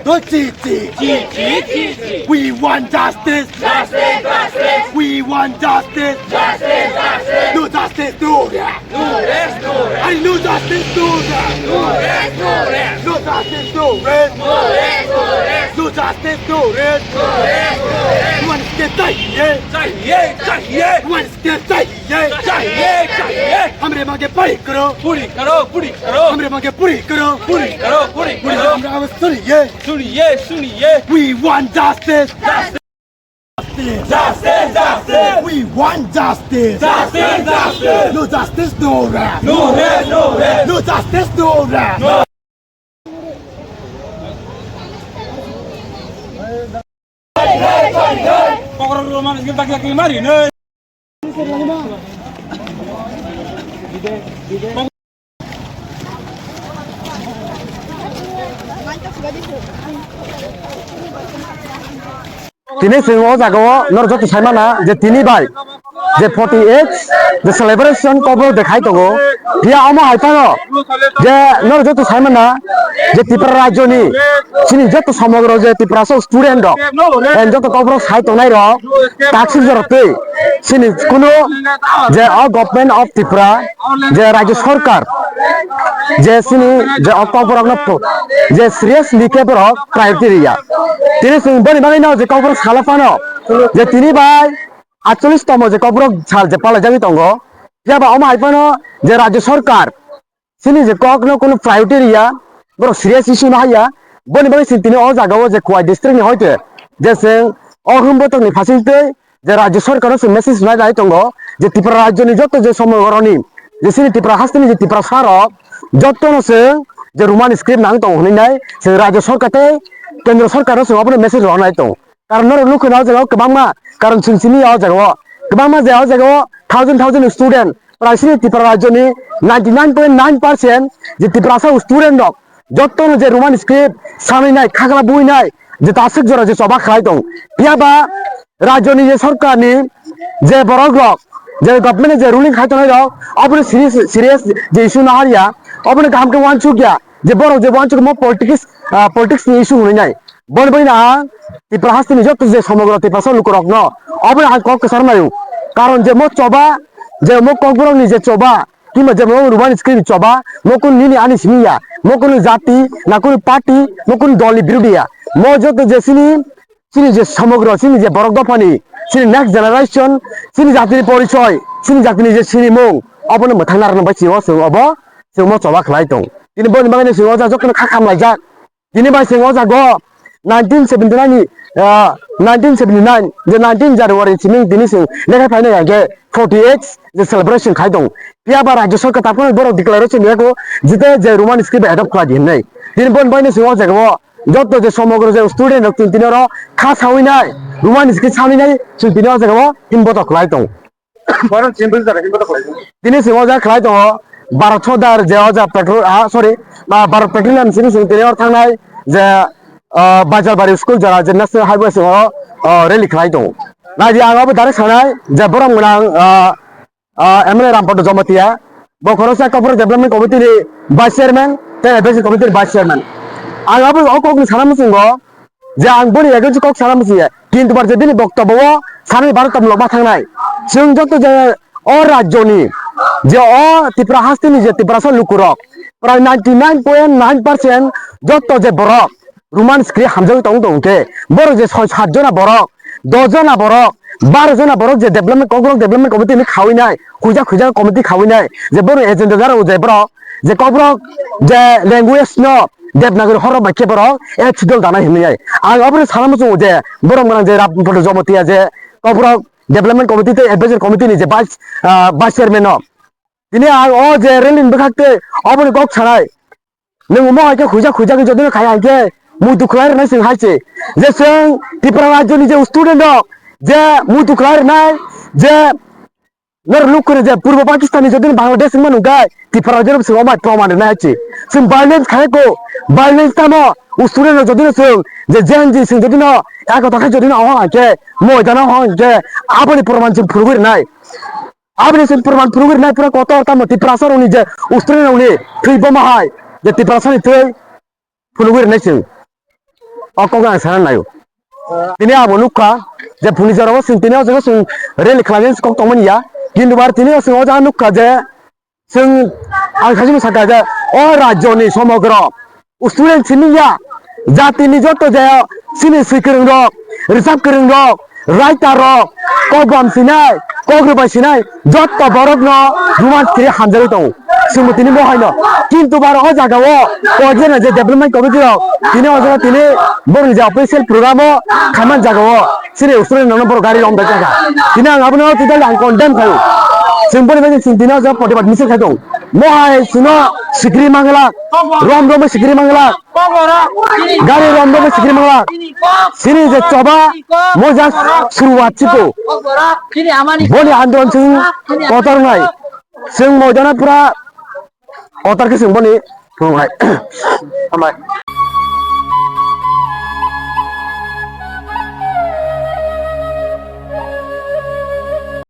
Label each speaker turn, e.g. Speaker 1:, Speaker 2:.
Speaker 1: We want justice. We want justice. No justice, no rest. I no justice, no rest. No justice, no rest. No justice, no rest. You want to get चाहिए. You want to get चाहिए. हमरे मांगे पूरी करो. हमरे मांगे पूरी करो. हमरा आवाज सुनिए. We want justice. We want justice. No justice, no rest. No justice, no rest.
Speaker 2: তিনি সিংহ জাগো নরজত সাইমানা যে তিনি ভাই যে 48 যে সেলিব্রেশন কবো দেখাই তো দিয়া আমা হাইতানো যে নরজত সাইমানা যে ত্রিপুরা রাজ্যনি সিনি যত সমগ্র যে ত্রিপুরা স্টুডেন্ট যত কবর সাইতো নাই র টাক্সি জরতে সিনি কোনো যে গভর্নমেন্ট অফ ত্রিপুরা যে রাজ্য সরকার যে সিনি যে কবর যে সিরিয়াসলি কেবর ক্রাইটেরিয়া তিনি বনি বানাই না যে কবর সালাফানো যে তিনি ভাই 48তম যে কবর ছাল যে পালা যাবি তঙ্গ যাবা আমা হাইপানো যে রাজ্য সরকার সিনি যে কোনো ক্রাইটেরিয়া বড় সিরিয়াস ইস্যু না হাইয়া বনি বানাই তিনি অ জাগাও যে কুয়াই ডিস্ট্রিক্টনি হইতে যে जों অহম্বতনি ফাসিলতে যে রাজ্য সরকার মেসেজ না যাই তঙ্গ যে ত্রিপুরা রাজ্যনি যত যে সমগ্রনি যে সিনি ত্রিপুরা হাস্তিনি যে ত্রিপুরা সারক যতনসে যে রোমান স্ক্রিপ্ট নাং তং হইনাই যে রাজ্য সরকারতে কেন্দ্র সরকার अपने मेसेज हरनाय दं कारण नर लुखनाव जागाव गोबांमा कारण सिंसिनि आव जागाव गोबांमा जायाव जागाव थाउजेंड स्टूडेंट प्राइसनि त्रिपुरा राज्यनि 99.9% जे त्रिपुरा स्टूडेंट दं जत्तनो जे रोमान स्क्रिप्ट सामैनाय खागला बुइनाय जे तासक जरा जे सबा खाय दं बियाबा राज्यनि जे सरकारनि जे बरगलक जे गवर्नमेंट जे रूलिंग खायतनाय दं अपने सीरियस जे इशू ना हारिया अपने काम के वान चुकिया जे बर जे वान चुक म पॉलिटिक्स नि इशू हुनाय बन बइना ত্রিপুরা हास्तिनि जत जे समग्र ত্রিপুরা लुकरक न अपने हाय कक सरमायु कारण जे म चबा जे म ककबरनि जे चबा किमा जे म रुबान स्क्रिन चबा म कोन निनि आनि सिमिया म कोन जाति ना कोन पार्टी म कोन दलनि बिरुदिया म जत जे सिनि जे समग्र सिनि जे बरक दफानि सिनि नेक्स्ट जेनारेशन सिनि जातिनि परिचय सिनि जातिनि जे सिनि मुं अपने मथांनार न बायसि अ जों अब जों म चबा खलाय दं दिनै बन बागनि सिङाव जा जखन खाखामलाय जा दिनै बाय सिङाव जागो 1979 जे 19 जानुवारि सिमिं दिनै जों लेखा फायनाय आगे 48 जे सेलिब्रेशन खाय दं बियाबा राज्य सरकार तापन बर डिक्लेरेशन लेको जिते जे रोमान स्क्रिप्ट एडप्ट खालाय दिनै दिनै बन बायनि सिङाव जागो जत जे समग्र जे स्टूडेंट तिनर खा सावैनाय रोमान स्क्रिप्ट सावैनाय जों दिनै जागो हिमबत खलाय दं बारन सिम्पल जारे हिमबत खलाय दं दिनै सिङाव जा खलाय दं 12 दार जे अजा पेट्रोल सॉरी 12 पेट्रोलियम सिनि जों दिनै थांनाय जे बाजारबारि स्कुल जरा जे नेशनल हाइवे सिङाव रेलि खालाय दं नायदि आंबो दारे सानाय जे बरम गोनां MLA Rampad जमतिया बखरसा Kapoor development कमिटिनि vice चेयारमैन ते एडभाइजरी कमिटिनि भाइस चेयारमैन आंबो अकक सानाम सिंगो जे आं बोनि एगेन्स्ट कक सानाम सिया किन्तु बार जे दिनै बक्तब्य सानै भारतम लबा थांनाय जों जत जे अ राज्यनि जे अ त्रिपुरा हास्तिनि जे त्रिपुरा लुकुरक प्राय 99.9% जत जे बरक रोमान स्क्रिप्ट हामजाव दं के बर जे 6-7 जना बरक 10 जना बरक 12 जना बरक जे डेभलपमेंट डेभलपमेंट कमिटिनि खावैनाय खुजा कमिटि खावैनाय जे बर एजेंडा जारो जे बरक जे कबरक जे लैंग्वेज न देबनागरी हर बाक्य बरक ए छिदल दानाय हिमनाय आं अबरे सानाम जो जे बरम गोनां जे रामपद जमतिया जे कबरक डेभलपमेंट कमिटि ते एडभाइजरी कमिटिनि जे भाइस चेयारमैन दिनै आं अ जे रेलिन बखाते अबरे कक सानाय नों म आके खुजा के जदि खाय आके मुइ दुखलाय रनाय जों हायसे जे जों त्रिपुरा राज्यनि जे स्टूडेंट दं जे मुइ दुखलाय रनाय जे नर लुकुरे जे पूर्व पाकिस्तानी जदि बांग्लादेश में नुगाय त्रिपुरा राज्य सिङाव माय प्रमाण रनाय हायसे जों वायलेंस खायको वायलेंस तामो स्टूडेंट जदि जों जे जेनजि जों जदि न एक थाखाय जदि न आके मैदानाव हाके आबनि प्रमाण जों फुरगु रनाय आबनि जों प्रमाण फुरगु रनाय पूरा कत तामो त्रिपुरा सरनि जे स्टूडेंट नि थैबो माहाय जे त्रिपुरा सरनि थै फुरगु रनाय जों অকগাং সারা নায়ো তিনি আবো নুকা যে পুলিশের অবস্থা তিনি অজা রেলি খালামেন কক তমনিয়া কিন্তু বার তিনি অজা নুকা যে जों आं खायसे साखा जे अ राज्यनि समग्र स्टुडेन्ट सिनिया जातिनि जत जाया सिनि सिखोरों रक रिसार्च गोरों रक राइटार रक कग्राम सिनाय कग्रबाय सिनाय जत बरक न रुमान स्क्रि हानजारि दं जोंबो तिनि बहायनो किन्तु बार अ जागाव कोजेन जे डेभलपमेन्ट कमिटि रक तिनि अजो तिनि बरनि जे अफिसियेल प्रोग्राम खामान जागाव सिनि स्टुडेन्ट नंबर गारि रम जागा तिनि आं आबनो तिदाल आं कन्डेम खायो जों बोरैबायदि सिन्थिना जों प्रतिबाद मिছিল खायदों महाय सुनो सिग्रि मांगला रम रम सिग्रि मांगला गारि रम रम सिग्रि मांगला सिनि जे चबा मोजा शुरुआत चिको बनि आन्दोलन जों अतरनाय जों मयदाना पुरा अतरके जों बनि बुंबाय